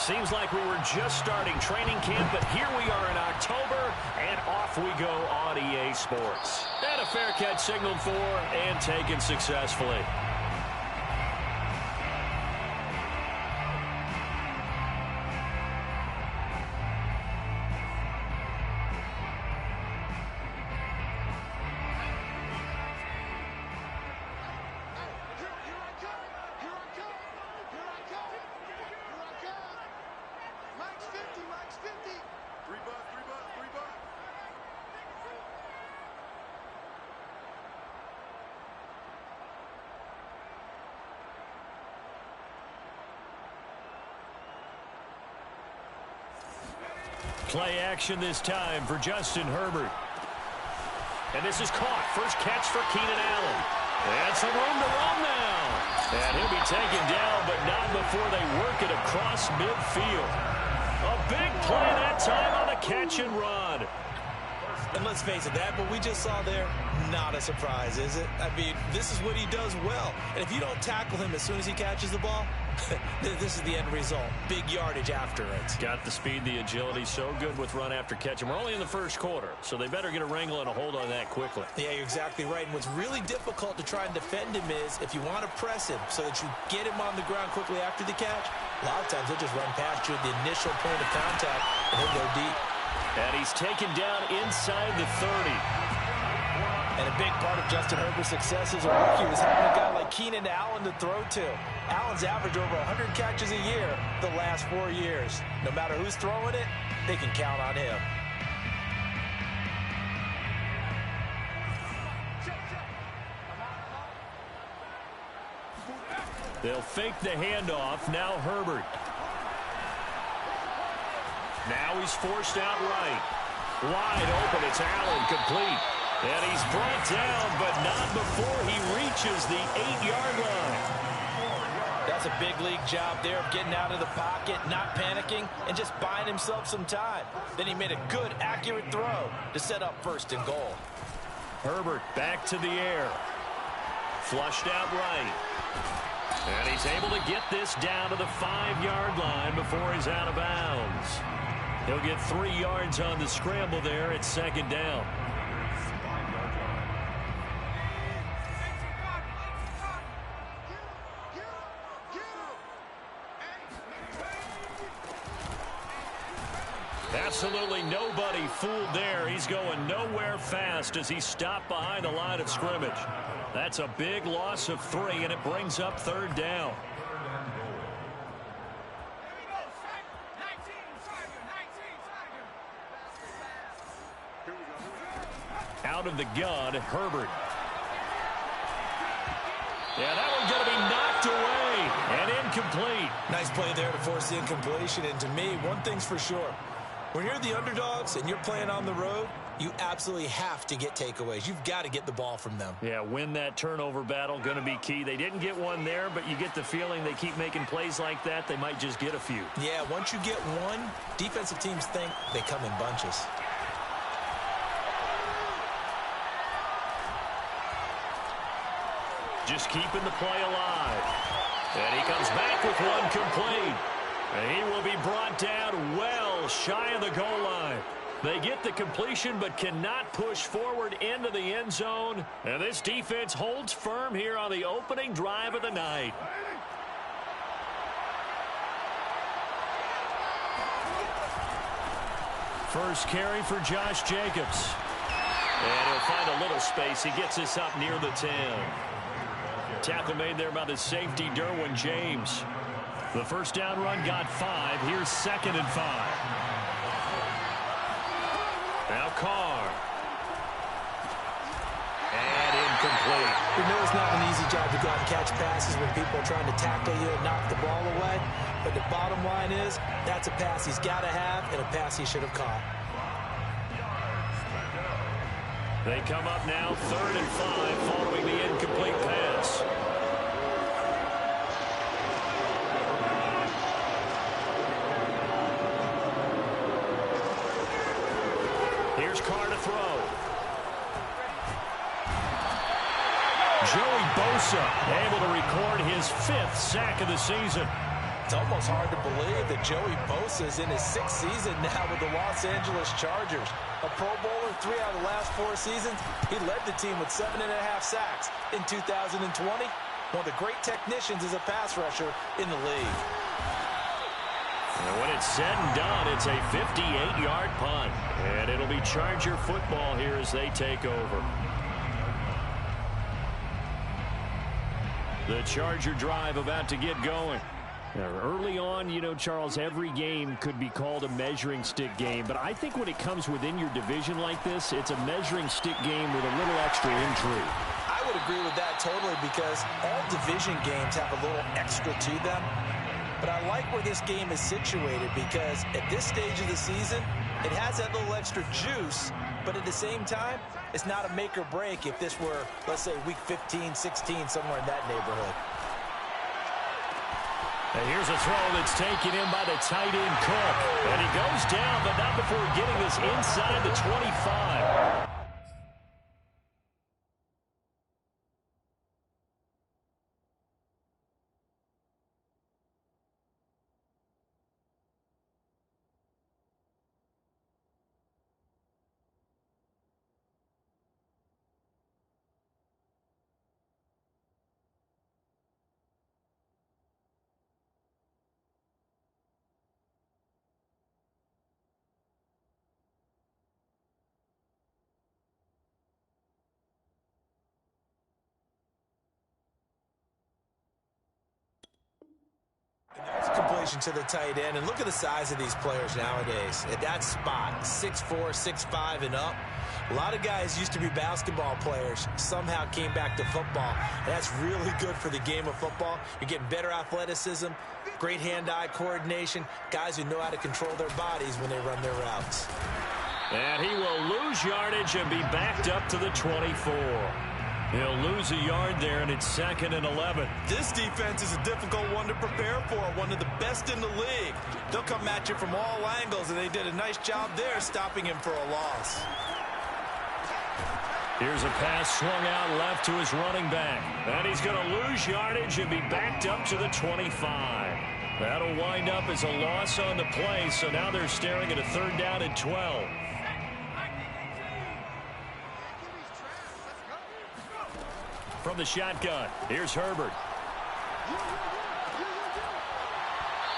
Seems like we were just starting training camp, but here we are in October, and off we go on EA Sports. And a fair catch signaled for and taken successfully. Play action this time for Justin Herbert. And this is caught. First catch for Keenan Allen. And some room to run now. And he'll be taken down, but not before they work it across midfield. A big play that time on the catch and run. And let's face it, that what we just saw there, not a surprise, is it? I mean, this is what he does well. And if you don't tackle him as soon as he catches the ball, this is the end result. Big yardage after it. Got the speed, the agility, so good with run after catch. And we're only in the first quarter, so they better get a wrangle and a hold on that quickly. Yeah, you're exactly right. And what's really difficult to try and defend him is if you want to press him so that you get him on the ground quickly after the catch, a lot of times he'll just run past you at the initial point of contact and he'll go deep. And he's taken down inside the 30. And a big part of Justin Herbert's success as a rookie was having a guy like Keenan Allen to throw to. Allen's averaged over 100 catches a year the last 4 years. No matter who's throwing it, they can count on him. They'll fake the handoff. Now Herbert. Now he's forced out right. Wide open. It's Allen, complete. And he's brought down, but not before he reaches the 8-yard line. That's a big league job there of getting out of the pocket, not panicking, and just buying himself some time. Then he made a good, accurate throw to set up first and goal. Herbert back to the air. Flushed out right. And he's able to get this down to the 5-yard line before he's out of bounds. He'll get 3 yards on the scramble there at second down. Absolutely nobody fooled there. He's going nowhere fast as he stopped behind the line of scrimmage. That's a big loss of 3, and it brings up third down. Out of the gun, Herbert. Yeah, that one's going to be knocked away and incomplete. Nice play there to force the incompletion. And to me, one thing's for sure. When you're the underdogs and you're playing on the road, you absolutely have to get takeaways. You've got to get the ball from them. Yeah, win that turnover battle, going to be key. They didn't get one there, but you get the feeling they keep making plays like that, they might just get a few. Yeah, once you get one, defensive teams think they come in bunches. Just keeping the play alive. And he comes back with one complete. And he will be brought down well shy of the goal line. They get the completion but cannot push forward into the end zone. And this defense holds firm here on the opening drive of the night. First carry for Josh Jacobs. And he'll find a little space. He gets this up near the 10. Tackle made there by the safety, Derwin James. The first down run got 5. Here's 2nd and 5. Now Carr. And incomplete. We know it's not an easy job to go out and catch passes when people are trying to tackle you and knock the ball away. But the bottom line is, that's a pass he's got to have and a pass he should have caught. They come up now 3rd and 5 following the incomplete pass. Here's Carr to throw. Joey Bosa able to record his 5th sack of the season. It's almost hard to believe that Joey Bosa is in his 6th season now with the Los Angeles Chargers. A Pro Bowler 3 out of the last 4 seasons. He led the team with 7.5 sacks in 2020. One of the great technicians as a pass rusher in the league. And when it's said and done, it's a 58-yard punt. And it'll be Charger football here as they take over. The Charger drive about to get going. Early on, you know, Charles, every game could be called a measuring stick game. But I think when it comes within your division like this, it's a measuring stick game with a little extra intrigue. I would agree with that totally because all division games have a little extra to them. But I like where this game is situated because at this stage of the season, it has that little extra juice. But at the same time, it's not a make or break if this were, let's say, week 15, 16, somewhere in that neighborhood. And here's a throw that's taken in by the tight end Cook. And he goes down, but not before getting this inside the 25. Completion to the tight end, and look at the size of these players nowadays. At that spot, 6'4", 6'5", and up. A lot of guys used to be basketball players, somehow came back to football. And that's really good for the game of football. You're getting better athleticism, great hand-eye coordination, guys who know how to control their bodies when they run their routes. And he will lose yardage and be backed up to the 24. He'll lose a yard there, and it's 2nd and 11. This defense is a difficult one to prepare for, one of the best in the league. They'll come at you from all angles, and they did a nice job there stopping him for a loss. Here's a pass swung out left to his running back. And he's going to lose yardage and be backed up to the 25. That'll wind up as a loss on the play, so now they're staring at a 3rd down and 12. From the shotgun, here's Herbert.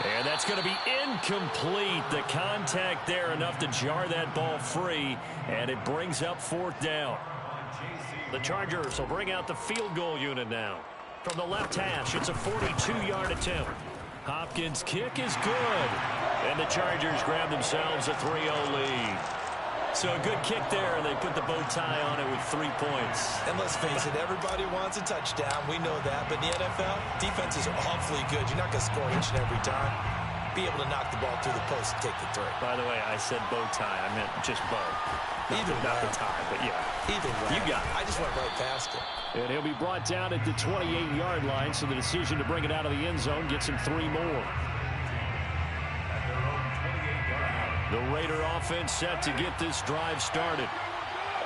And that's going to be incomplete. The contact there enough to jar that ball free, and it brings up 4th down. The Chargers will bring out the field goal unit now. From the left hash, it's a 42-yard attempt. Hopkins' kick is good. And the Chargers grab themselves a 3-0 lead. So a good kick there, and they put the bow tie on it with 3 points. And let's face it, everybody wants a touchdown. We know that. But in the NFL, defenses are awfully good. You're not going to score each and every time. Be able to knock the ball through the post and take the throw. By the way, I said bow tie. I meant just bow. Not the tie, but yeah. Either way. You got it. I just went right past it. And he'll be brought down at the 28-yard line, so the decision to bring it out of the end zone gets him 3 more. The Raider offense set to get this drive started.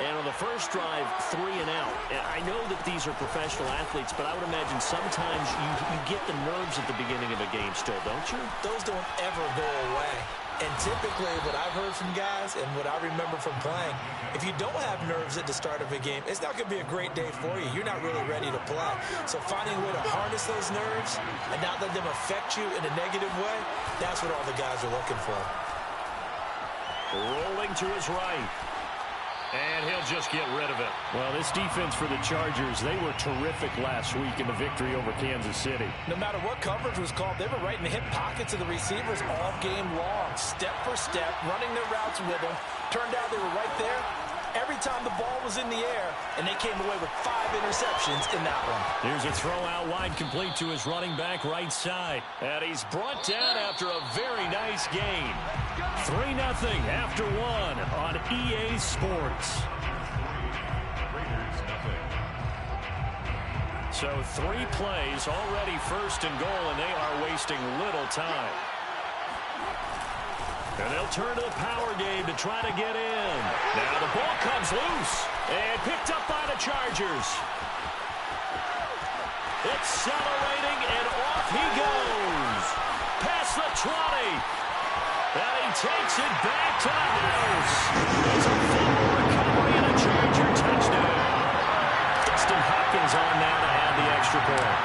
And on the first drive, 3 and out. And I know that these are professional athletes, but I would imagine sometimes you get the nerves at the beginning of a game still, don't you? Those don't ever go away. And typically what I've heard from guys and what I remember from playing, if you don't have nerves at the start of a game, it's not going to be a great day for you. You're not really ready to play. So finding a way to harness those nerves and not let them affect you in a negative way, that's what all the guys are looking for. Rolling to his right. And he'll just get rid of it. Well, this defense for the Chargers, they were terrific last week in the victory over Kansas City. No matter what coverage was called, they were right in the hip pockets of the receivers all game long. Step for step, running their routes with them. Turned out they were right there every time the ball was in the air, and they came away with 5 interceptions in that one. Here's a throw out wide, complete to his running back right side. And he's brought down after a very nice gain. 3-0 after 1 on EA Sports. So 3 plays, already 1st and goal, and they are wasting little time. And they'll turn to the power game to try to get in. Now the ball comes loose and picked up by the Chargers. Accelerating, and off he goes. across the 20. And he takes it back to the house. It's a fumble recovery and a Charger touchdown. Dustin Hopkins on now to add the extra point.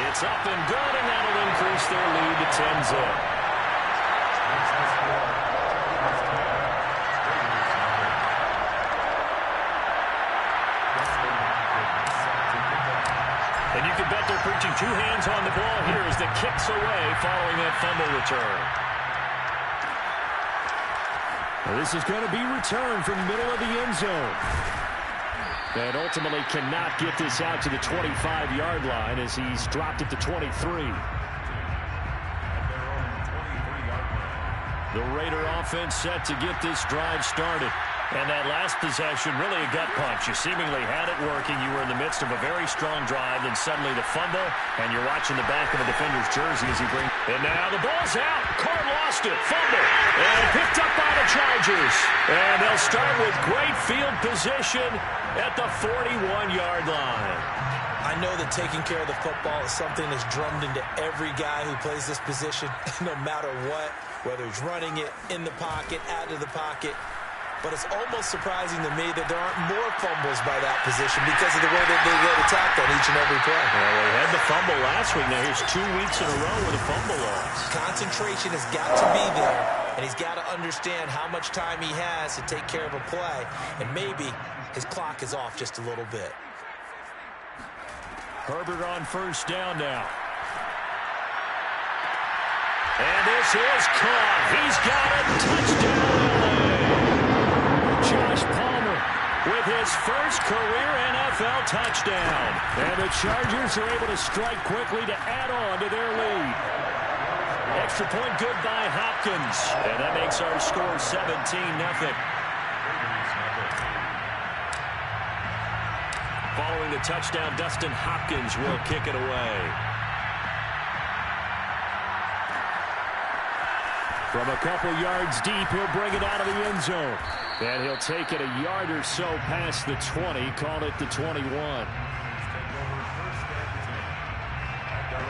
It's up and good, and that'll increase their lead to 10-zip. And you can bet they're preaching two hands on the ball here as the kick's away following that fumble return. Well, this is going to be returned from the middle of the end zone. And ultimately cannot get this out to the 25-yard line as he's dropped it to 23. The Raider offense set to get this drive started. And that last possession, really a gut punch. You seemingly had it working. You were in the midst of a very strong drive, then suddenly the fumble, and you're watching the back of a defender's jersey as he brings. And now the ball's out. Carr lost it. Fumble. And picked up by the Chargers. And they'll start with great field position at the 41-yard line. I know that taking care of the football is something that's drummed into every guy who plays this position, no matter what, whether he's running it, in the pocket, out of the pocket. But it's almost surprising to me that there aren't more fumbles by that position because of the way that they get attacked on each and every play. Well, they had the fumble last week. Now here's 2 weeks in a row with a fumble loss. Concentration has got to be there, and he's got to understand how much time he has to take care of a play, and maybe his clock is off just a little bit. Herbert on first down now. And this is caught. He's got it. Touchdown. Josh Palmer with his first career NFL touchdown. And the Chargers are able to strike quickly to add on to their lead. Extra point good by Hopkins. And that makes our score 17-0. Following the touchdown, Dustin Hopkins will kick it away. From a couple yards deep, he'll bring it out of the end zone. And he'll take it a yard or so past the 20, call it the 21.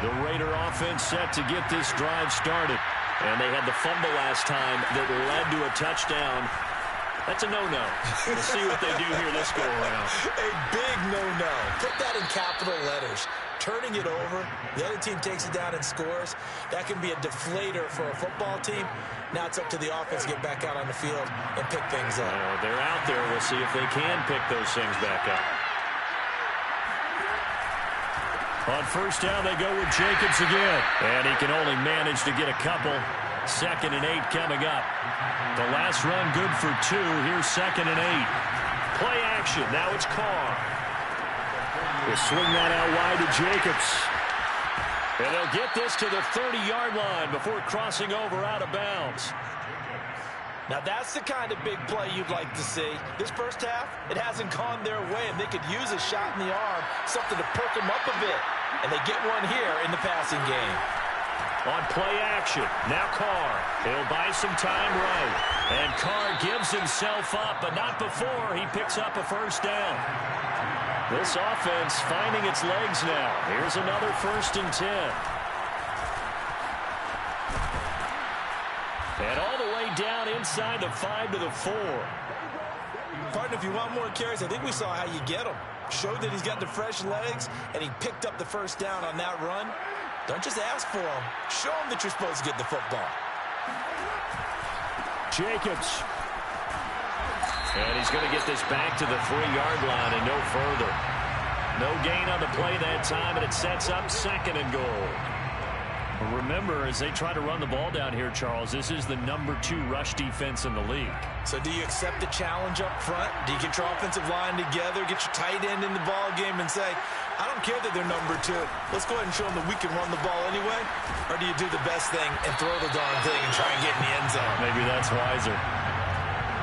The Raider offense set to get this drive started. And they had the fumble last time that led to a touchdown. That's a no-no. We'll see what they do here this go-around. A big no-no. Put that in capital letters. Turning it over, the other team takes it down and scores. That can be a deflator for a football team. Now it's up to the offense to get back out on the field and pick things up. They're out there. We'll see if they can pick those things back up. On first down, they go with Jacobs again. And he can only manage to get a couple. 2nd and 8 coming up. The last run good for 2. Here's 2nd and 8. Play action. Now it's Carr. We'll swing that out wide to Jacobs. And they'll get this to the 30-yard line before crossing over out of bounds. Now that's the kind of big play you'd like to see. This first half, it hasn't gone their way, and they could use a shot in the arm, something to perk them up a bit. And they get one here in the passing game. On play action, now Carr. He'll buy some time right. And Carr gives himself up, but not before he picks up a first down. This offense finding its legs now. Here's another 1st and 10. And all the way down inside the 5 to the 4. Partner, if you want more carries, I think we saw how you get them. Showed that he's got the fresh legs, and he picked up the first down on that run. Don't just ask for them. Show them that you're supposed to get the football. Jacobs. And he's going to get this back to the 3-yard line and no further. No gain on the play that time, and it sets up 2nd and goal. Remember, as they try to run the ball down here, Charles, this is the #2 rush defense in the league. So do you accept the challenge up front? Do you get your offensive line together, get your tight end in the ball game and say, I don't care that they're #2. Let's go ahead and show them that we can run the ball anyway? Or do you do the best thing and throw the darn thing and try and get in the end zone? Maybe that's wiser.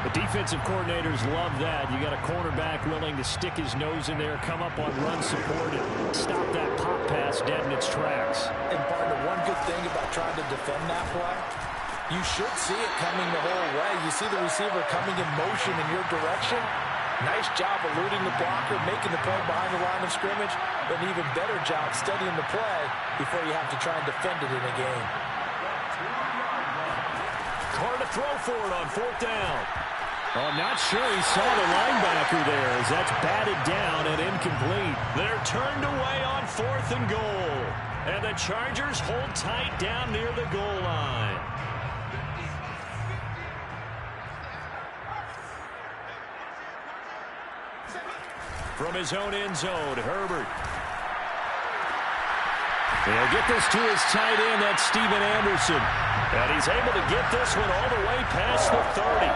The defensive coordinators love that. You got a cornerback willing to stick his nose in there, come up on run support, and stop that pop pass dead in its tracks. And partner, one good thing about trying to defend that play, you should see it coming the whole way. You see the receiver coming in motion in your direction. Nice job eluding the blocker, making the play behind the line of scrimmage. an even better job studying the play before you have to try and defend it in a game. Carr to throw for it on 4th down. Oh, I'm not sure he saw the linebacker there as that's batted down and incomplete. They're turned away on 4th and goal. And the Chargers hold tight down near the goal line. From his own end zone, Herbert. He'll get this to his tight end, that's Steven Anderson. And he's able to get this one all the way past the 30.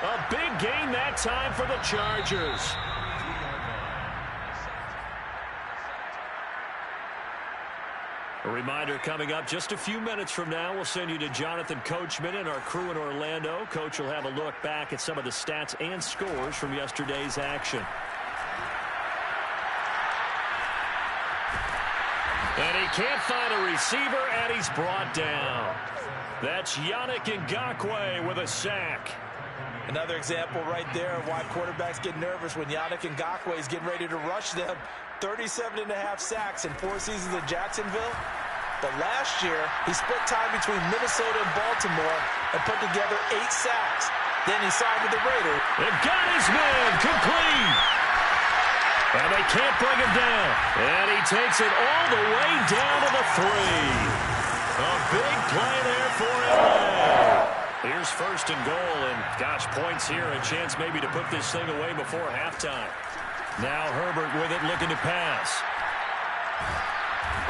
A big gain that time for the Chargers. A reminder coming up just a few minutes from now, we'll send you to Jonathan Coachman and our crew in Orlando. Coach will have a look back at some of the stats and scores from yesterday's action. And he can't find a receiver, and he's brought down. That's Yannick Ngakoue with a sack. Another example right there of why quarterbacks get nervous when Yannick Ngakoue is getting ready to rush them. 37.5 sacks in 4 seasons in Jacksonville. But last year, he split time between Minnesota and Baltimore and put together 8 sacks. Then he signed with the Raiders. They've got his man complete. And they can't bring him down. And he takes it all the way down to the 3. A big play there for LA. Here's 1st and goal, and gosh, points here, a chance maybe to put this thing away before halftime. Now Herbert with it, looking to pass.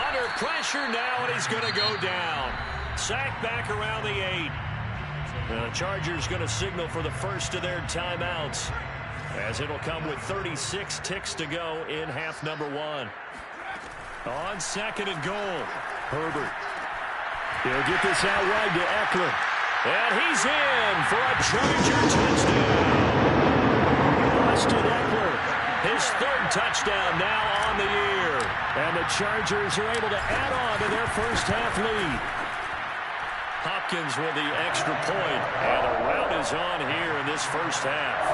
Under pressure now, and he's going to go down. Sack back around the 8. The Chargers going to signal for the first of their timeouts, as it'll come with 36 ticks to go in half number 1. On 2nd and goal, Herbert. He'll get this out wide to Eckler. And he's in for a Charger touchdown. Austin Eckler. His 3rd touchdown now on the year. And the Chargers are able to add on to their first half lead. Hopkins with the extra point, and a rout is on here in this first half.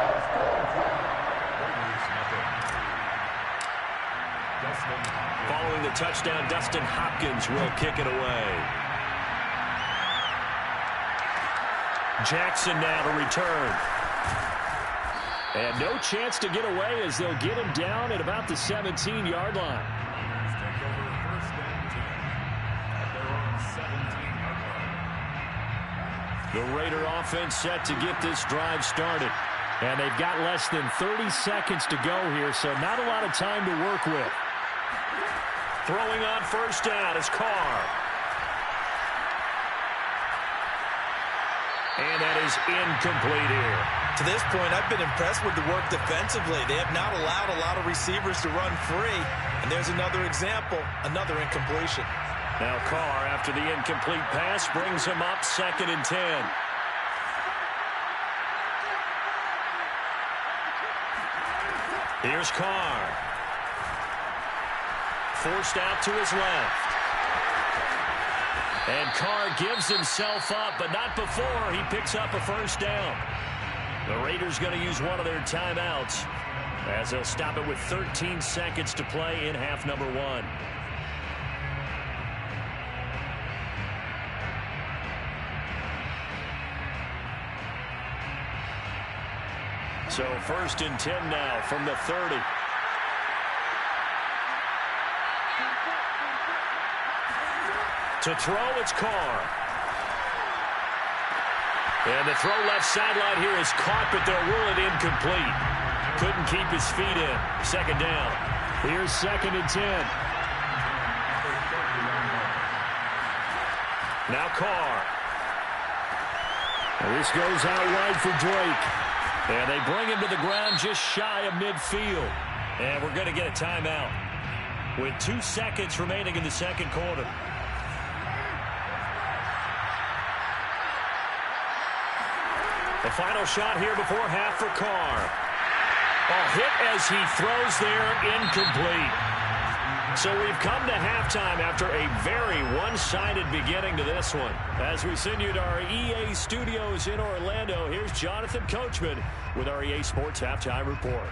Following the touchdown, Dustin Hopkins will kick it away. Jackson now to return. And no chance to get away as they'll get him down at about the 17-yard line. The Raider offense set to get this drive started. And they've got less than 30 seconds to go here, so not a lot of time to work with. Throwing on 1st down is Carr. And that is incomplete here. To this point, I've been impressed with the work defensively. They have not allowed a lot of receivers to run free. And there's another example, another incompletion. Now Carr, after the incomplete pass, brings him up 2nd and 10. Here's Carr. Forced out to his left. And Carr gives himself up, but not before he picks up a 1st down. The Raiders going to use one of their timeouts as they'll stop it with 13 seconds to play in half number 1. So 1st and 10 now from the 30. To throw, it's Carr. And the throw left sideline here is caught, but they'll rule it incomplete. Couldn't keep his feet in. 2nd down. Here's 2nd and 10. Now Carr. And this goes out wide for Drake. And they bring him to the ground just shy of midfield. And we're going to get a timeout with 2 seconds remaining in the 2nd quarter. The final shot here before half for Carr. A hit as he throws there, incomplete. So we've come to halftime after a very one-sided beginning to this one. As we send you to our EA studios in Orlando, here's Jonathan Coachman with our EA Sports Halftime Report.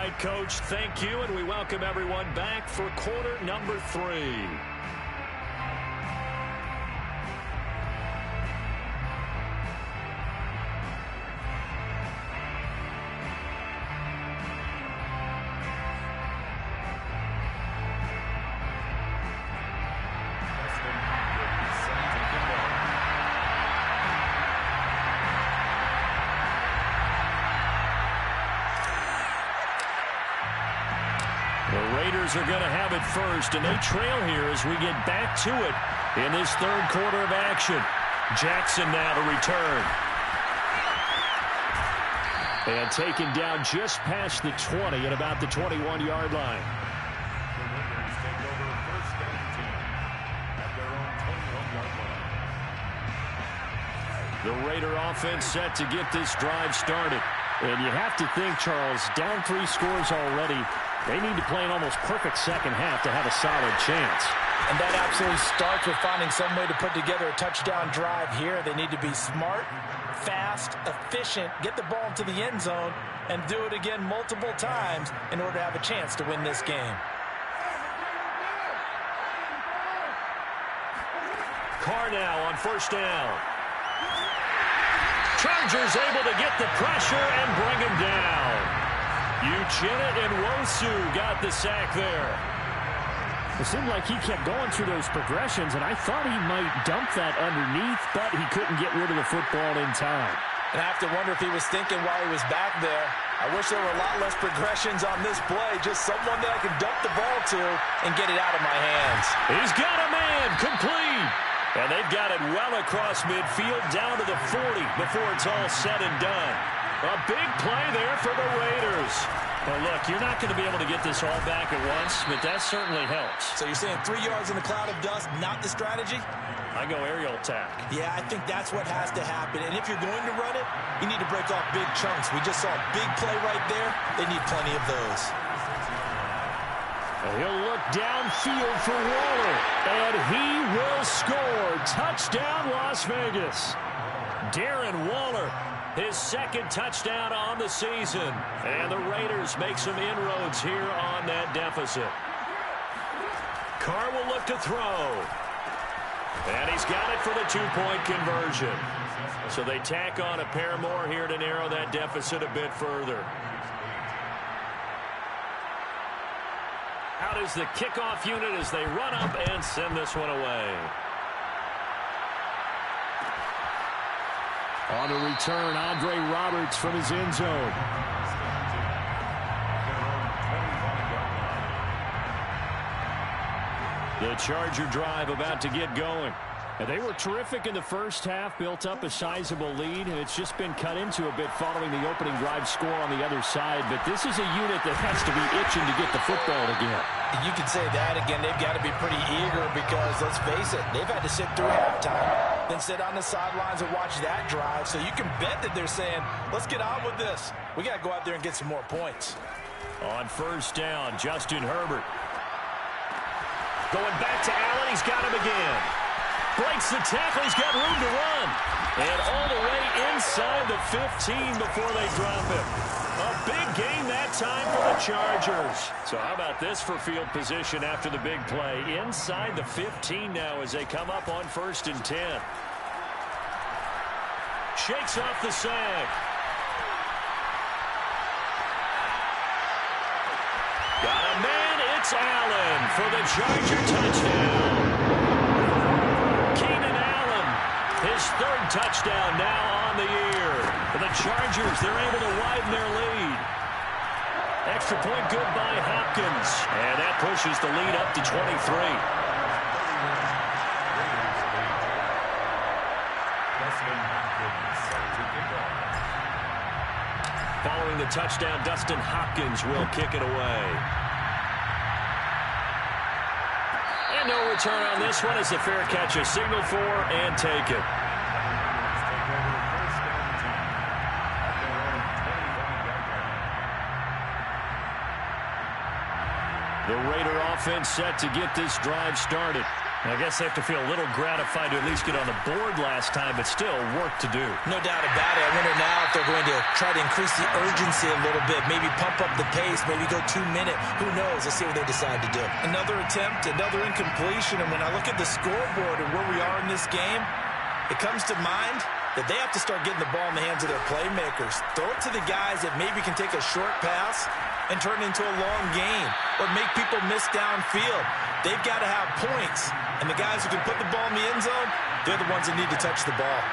right, Coach, thank you, and we welcome everyone back for quarter number 3. The Raiders are going to have it first, and they trail here as we get back to it in this third quarter of action. Jackson now to return. And taken down just past the 20 at about the 21-yard line. The Raider offense set to get this drive started. And you have to think, Charles, down 3 scores already. They need to play an almost perfect second half to have a solid chance. And that absolutely starts with finding some way to put together a touchdown drive here. They need to be smart, fast, efficient, get the ball into the end zone, and do it again multiple times in order to have a chance to win this game. Carr now on first down. Chargers able to get the pressure and bring him down. Uchenna and Wosu got the sack there. It seemed like he kept going through those progressions, and I thought he might dump that underneath, but he couldn't get rid of the football in time. And I have to wonder if he was thinking while he was back there, I wish there were a lot less progressions on this play, just someone that I can dump the ball to and get it out of my hands. He's got a man, complete. And they've got it well across midfield down to the 40 before it's all said and done. A big play there for the Raiders. Well, look, you're not going to be able to get this all back at once, but that certainly helps. So you're saying 3 yards in a cloud of dust, not the strategy? I go aerial attack. Yeah, I think that's what has to happen. And if you're going to run it, you need to break off big chunks. We just saw a big play right there. They need plenty of those. He'll look downfield for Waller, and he will score. Touchdown, Las Vegas. Darren Waller, his second touchdown on the season. And the Raiders make some inroads here on that deficit. Carr will look to throw. And he's got it for the 2-point conversion. So they tack on a pair more here to narrow that deficit a bit further. Out is the kickoff unit as they run up and send this one away. On the return, Andre Roberts from his end zone. The Charger drive about to get going. And they were terrific in the first half, built up a sizable lead, and it's just been cut into a bit following the opening drive score on the other side. But this is a unit that has to be itching to get the football again. You could say that again. They've got to be pretty eager because, let's face it, they've had to sit through halftime, then sit on the sidelines and watch that drive. So you can bet that they're saying, let's get on with this. We got to go out there and get some more points. On first down, Justin Herbert. Going back to Allen. He's got him again. Breaks the tackle. He's got room to run. And all the way inside the 15 before they drop him. A big gain that time for the Chargers. So how about this for field position after the big play? Inside the 15 now as they come up on 1st and 10. Shakes off the sack. Got a man. It's Allen for the Charger touchdown. His 3rd touchdown now on the year. For the Chargers, they're able to widen their lead. Extra point good by Hopkins. And that pushes the lead up to 23. Following the touchdown, Dustin Hopkins will kick it away. No return on this one as the fair catch is signaled for and taken. The Raider offense set to get this drive started. I guess they have to feel a little gratified to at least get on the board last time, but still work to do. No doubt about it. I wonder now if they're going to try to increase the urgency a little bit, maybe pump up the pace, maybe go 2-minute. Who knows? Let's see what they decide to do. Another attempt, another incompletion, and when I look at the scoreboard and where we are in this game, it comes to mind that they have to start getting the ball in the hands of their playmakers. Throw it to the guys that maybe can take a short pass and turn it into a long game or make people miss downfield. They've got to have points, and the guys who can put the ball in the end zone, they're the ones that need to touch the ball.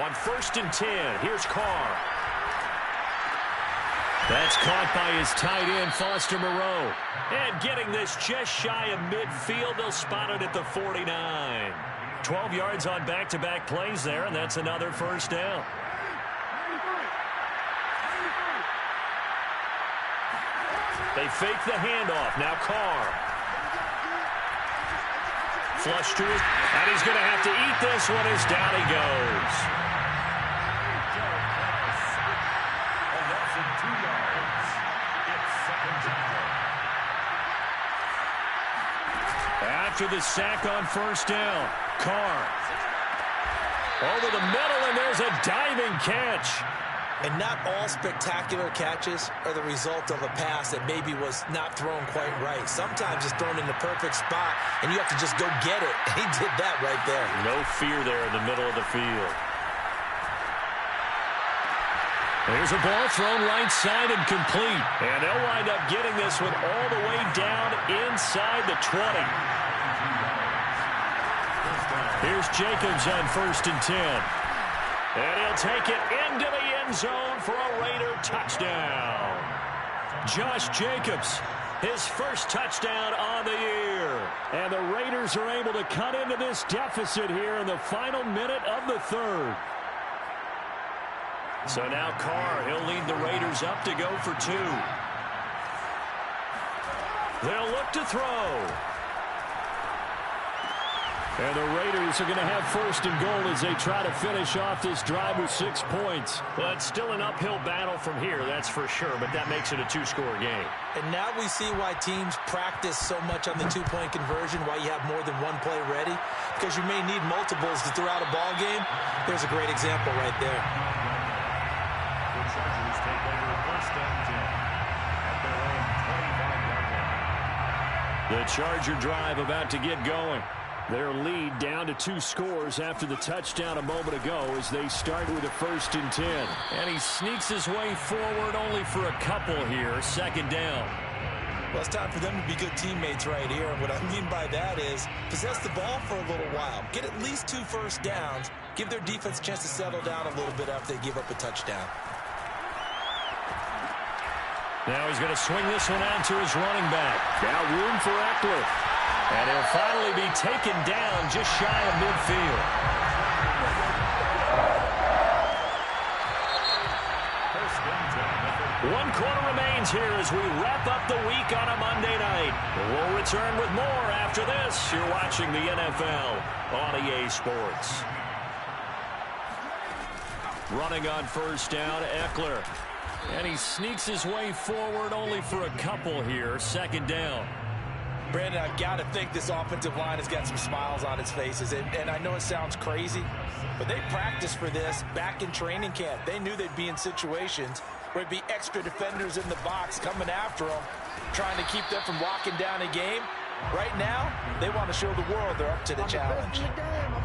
On 1st and 10, here's Carr. That's caught by his tight end, Foster Moreau. And getting this just shy of midfield, they'll spot it at the 49. 12 yards on back-to-back plays there, and that's another first down. They fake the handoff. Now Carr. Flush to his, and he's going to have to eat this one as down he goes. After the sack on first down, Carr. Over the middle, and there's a diving catch. And not all spectacular catches are the result of a pass that maybe was not thrown quite right. Sometimes it's thrown in the perfect spot, and you have to just go get it. And he did that right there. No fear there in the middle of the field. There's a ball thrown right side and complete. And they'll wind up getting this one all the way down inside the 20. Here's Jacobs on 1st and 10. And he'll take it into the end zone for a Raider touchdown. Josh Jacobs, his first touchdown on the year. And the Raiders are able to cut into this deficit here in the final minute of the third. So now Carr, he'll lead the Raiders up to go for 2. They'll look to throw. And the Raiders are going to have 1st and goal as they try to finish off this drive with 6 points. Well, it's still an uphill battle from here, that's for sure, but that makes it a 2-score game. And now we see why teams practice so much on the 2-point conversion, why you have more than one play ready, because you may need multiples to throw out a ball game. There's a great example right there. The Charger drive about to get going. Their lead down to 2 scores after the touchdown a moment ago as they start with a 1st and 10. And he sneaks his way forward only for a couple here. 2nd down. Well, it's time for them to be good teammates right here. And what I mean by that is possess the ball for a little while. Get at least 2 first downs. Give their defense a chance to settle down a little bit after they give up a touchdown. Now he's going to swing this one out to his running back. Now room for Eckler. And he'll finally be taken down just shy of midfield. One quarter remains here as we wrap up the week on a Monday night. We'll return with more after this. You're watching the NFL on EA Sports. Running on first down, Eckler. And he sneaks his way forward only for a couple here. 2nd down. Brandon, I've got to think this offensive line has got some smiles on its faces. And I know it sounds crazy, but they practiced for this back in training camp. They knew they'd be in situations where it'd be extra defenders in the box coming after them, trying to keep them from locking down a game. Right now, they want to show the world they're up to the challenge.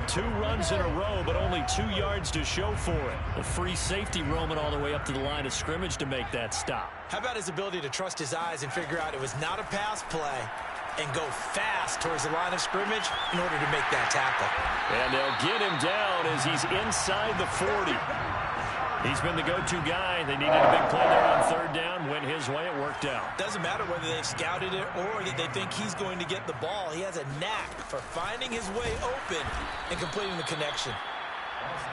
2 runs in a row, but only 2 yards to show for it. The free safety roaming all the way up to the line of scrimmage to make that stop. How about his ability to trust his eyes and figure out it was not a pass play and go fast towards the line of scrimmage in order to make that tackle. And they'll get him down as he's inside the 40. He's been the go-to guy. They needed a big play there on 3rd down. Went his way. It worked out. Doesn't matter whether they've scouted it or that they think he's going to get the ball. He has a knack for finding his way open and completing the connection.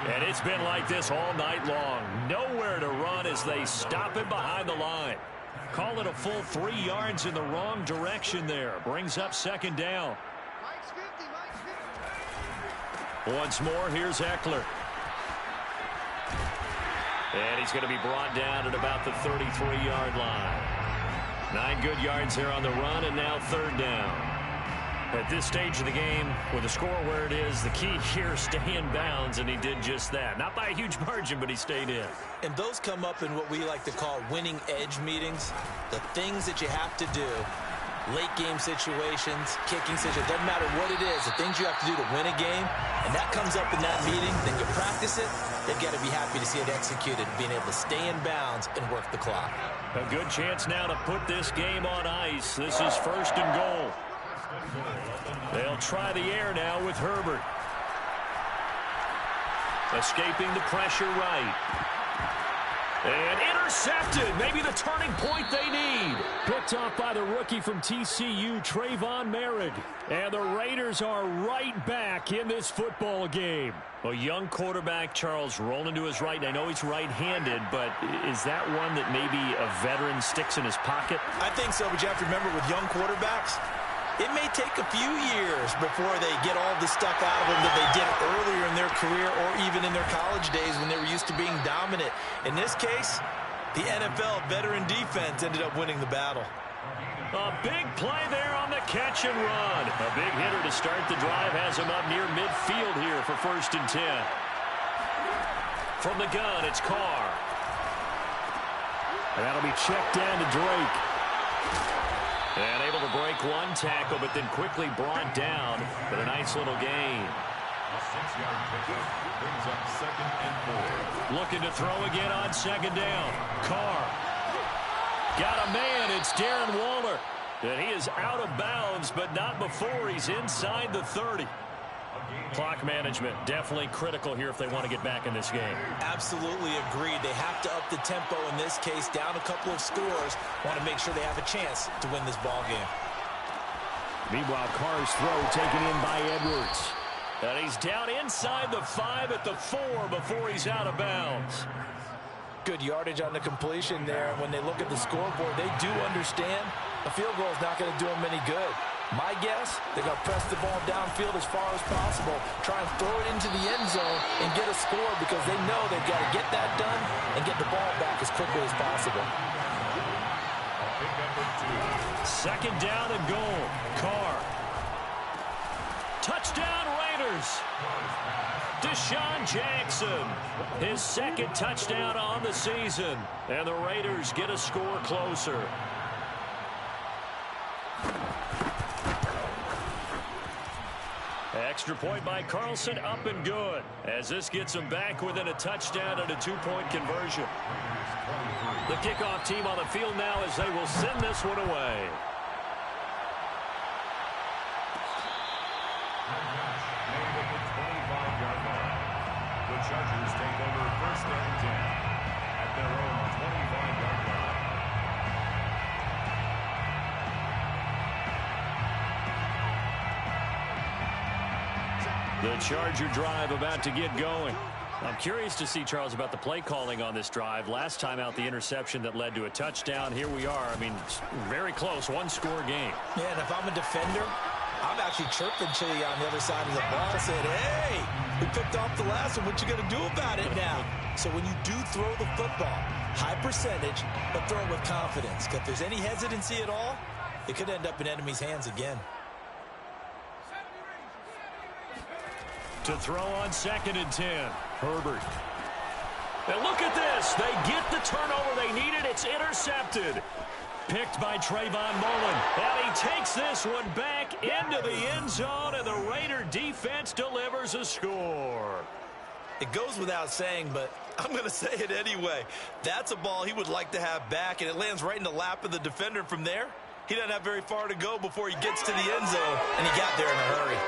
And it's been like this all night long. Nowhere to run as they stop him behind the line. Call it a full 3 yards in the wrong direction there. Brings up 2nd down. Once more, here's Eckler. And he's going to be brought down at about the 33-yard line. 9 good yards there on the run, and now third down. At this stage of the game, with the score where it is, the key here is stay in bounds, and he did just that. Not by a huge margin, but he stayed in. And those come up in what we like to call winning edge meetings. The things that you have to do, late game situations, kicking situations, doesn't matter what it is, the things you have to do to win a game, and that comes up in that meeting, then you practice it, they've got to be happy to see it executed, being able to stay in bounds and work the clock. A good chance now to put this game on ice. This is first and goal. They'll try the air now with Herbert. Escaping the pressure right. And intercepted. Maybe the turning point they need. Picked off by the rookie from TCU, Trayvon Merritt. And the Raiders are right back in this football game. A young quarterback, Charles, rolling to his right. And I know he's right-handed, but is that one that maybe a veteran sticks in his pocket? I think so, but you have to remember with young quarterbacks, it may take a few years before they get all the stuff out of them that they did earlier in their career or even in their college days when they were used to being dominant. In this case, the NFL veteran defense ended up winning the battle. A big play there on the catch and run. A big hitter to start the drive has him up near midfield here for first and 10. From the gun, it's Carr. That'll be checked down to Drake. And able to break one tackle, but then quickly brought down. But a nice little gain. A 6-yard pickup brings up second and 4. Looking to throw again on second down. Carr. Got a man. It's Darren Waller. And he is out of bounds, but not before he's inside the 30. Clock management definitely critical here if they want to get back in this game. Absolutely agreed. They have to up the tempo in this case, down a couple of scores. Want to make sure they have a chance to win this ball game. Meanwhile, Carr's throw taken in by Edwards. And he's down inside the 5 at the 4 before he's out of bounds. Good yardage on the completion there. When they look at the scoreboard, they do understand a field goal is not going to do them any good. My guess, they're going to press the ball downfield as far as possible, try and throw it into the end zone and get a score because they know they've got to get that done and get the ball back as quickly as possible. Second down and goal. Carr. Touchdown Raiders. Deshaun Jackson, his second touchdown on the season. And the Raiders get a score closer. Extra point by Carlson, up and good. As this gets them back within a touchdown and a 2-point conversion. The kickoff team on the field now as they will send this one away. The Chargers take over first and 10 at their own 25-yard line. The Charger drive about to get going. I'm curious to see, Charles, about the play calling on this drive. Last time out, the interception that led to a touchdown. Here we are. I mean, very close, one-score game. Yeah, and if I'm a defender, I'm actually chirping to you on the other side of the ball, saying, hey, we picked off the last one. What you going to do about it now? So when you do throw the football, high percentage, but throw it with confidence. Because if there's any hesitancy at all, it could end up in enemy's hands again. To throw on second and 10, Herbert. And look at this. They get the turnover they needed. It's intercepted. Picked by Trayvon Mullen. And he takes this one back into the end zone, and the Raider defense delivers a score. It goes without saying, but I'm going to say it anyway. That's a ball he would like to have back, and it lands right in the lap of the defender from there. He doesn't have very far to go before he gets to the end zone, and he got there in a hurry.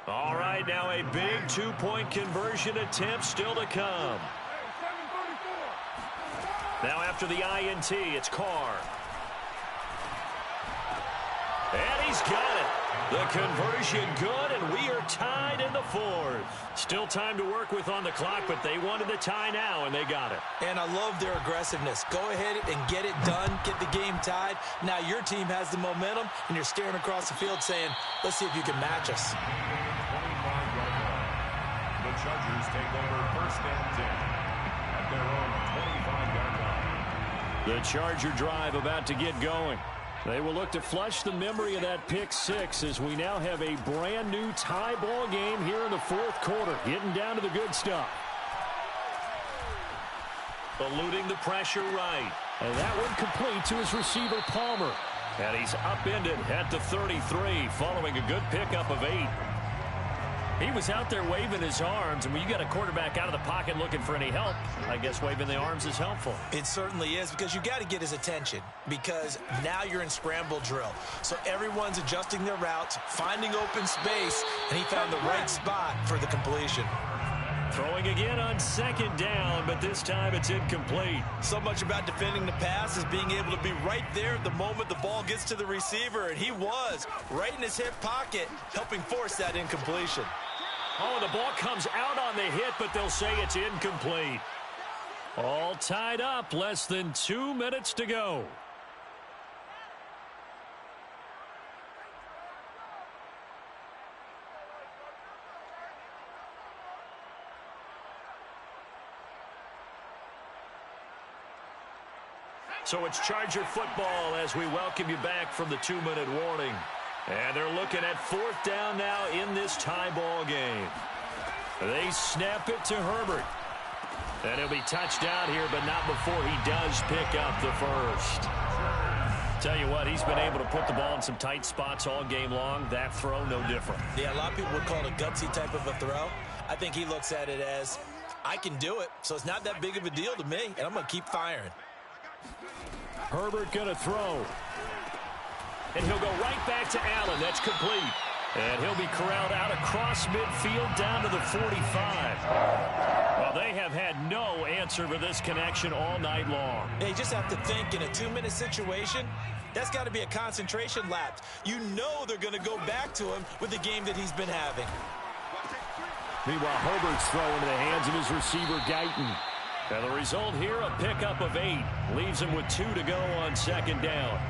All right, now a big 2-point conversion attempt still to come. Now after the INT, it's Carr. And he's got it. The conversion good, and we are tied in the 4th. Still time to work with on the clock, but they wanted the tie now, and they got it. And I love their aggressiveness. Go ahead and get it done, get the game tied. Now your team has the momentum, and you're staring across the field saying, let's see if you can match us. 25-yard line. The Chargers take over first and 10 at their own 25-yard line. The Charger drive about to get going. They will look to flush the memory of that pick six as we now have a brand new tie ball game here in the fourth quarter. Getting down to the good stuff. Eluding the pressure right. And that one complete to his receiver, Palmer. And he's upended at the 33 following a good pickup of 8. He was out there waving his arms, and when you got a quarterback out of the pocket looking for any help, I guess waving the arms is helpful. It certainly is, because you got to get his attention, because now you're in scramble drill. So everyone's adjusting their routes, finding open space, and he found the right spot for the completion. Throwing again on second down, but this time it's incomplete. So much about defending the pass is being able to be right there at the moment the ball gets to the receiver, and he was right in his hip pocket, helping force that incompletion. Oh, the ball comes out on the hit, but they'll say it's incomplete. All tied up, less than 2 minutes to go. So it's Charger football as we welcome you back from the 2-minute warning. And they're looking at fourth down now in this tie ball game. They snap it to Herbert. And he'll be touched out here, but not before he does pick up the first. Tell you what, he's been able to put the ball in some tight spots all game long. That throw, no different. Yeah, a lot of people would call it a gutsy type of a throw. I think he looks at it as, I can do it, so it's not that big of a deal to me, and I'm going to keep firing. Herbert going to throw. And he'll go right back to Allen. That's complete. And he'll be corralled out across midfield down to the 45. Well, they have had no answer for this connection all night long. Yeah, you just have to think in a 2-minute situation, that's got to be a concentration lapse. You know they're going to go back to him with the game that he's been having. Meanwhile, Herbert's throw into the hands of his receiver, Guyton. And the result here, a pickup of 8. Leaves him with 2 to go on second down.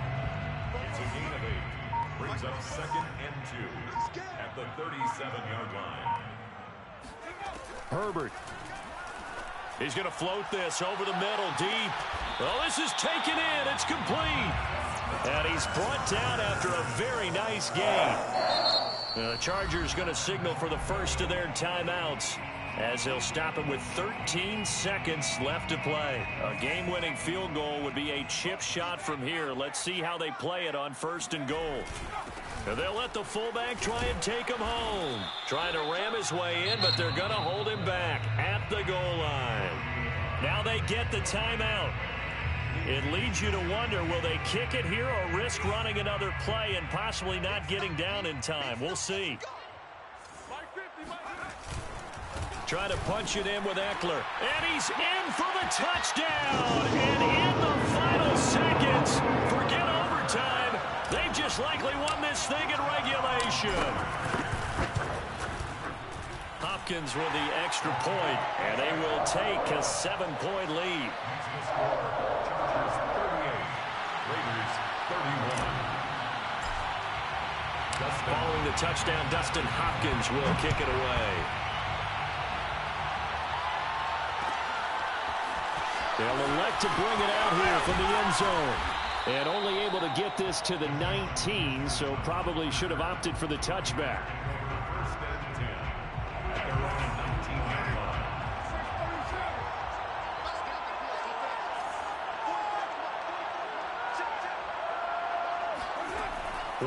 It's a gain of 8. Brings up 2nd and 2 at the 37-yard line. Herbert. He's going to float this over the middle, deep. Well, this is taken in. It's complete. And he's brought down after a very nice gain. The Chargers going to signal for the first of their timeouts, as they'll stop him with 13 seconds left to play. A game-winning field goal would be a chip shot from here. Let's see how they play it on 1st and goal. And they'll let the fullback try and take him home. Trying to ram his way in, but they're going to hold him back at the goal line. Now they get the timeout. It leads you to wonder, will they kick it here or risk running another play and possibly not getting down in time? We'll see. Trying to punch it in with Eckler. And he's in for the touchdown. And in the final seconds, forget overtime. They've just likely won this thing in regulation. Hopkins with the extra point, and they will take a 7-point lead. Raiders 31. Following the touchdown, Dustin Hopkins will kick it away. They'll elect to bring it out here from the end zone. And only able to get this to the 19, so probably should have opted for the touchback. 1st and 10 at their own 19-yard line.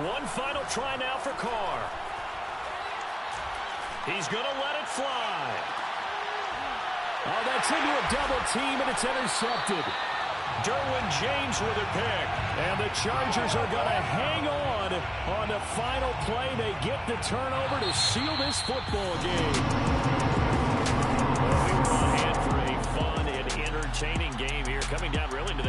One final try now for Carr. He's going to let it fly. Oh, that's into a double team, and it's intercepted. Derwin James with a pick. And the Chargers are going to hang on the final play. They get the turnover to seal this football game. Well, we were on hand for a fun and entertaining game here, coming down really to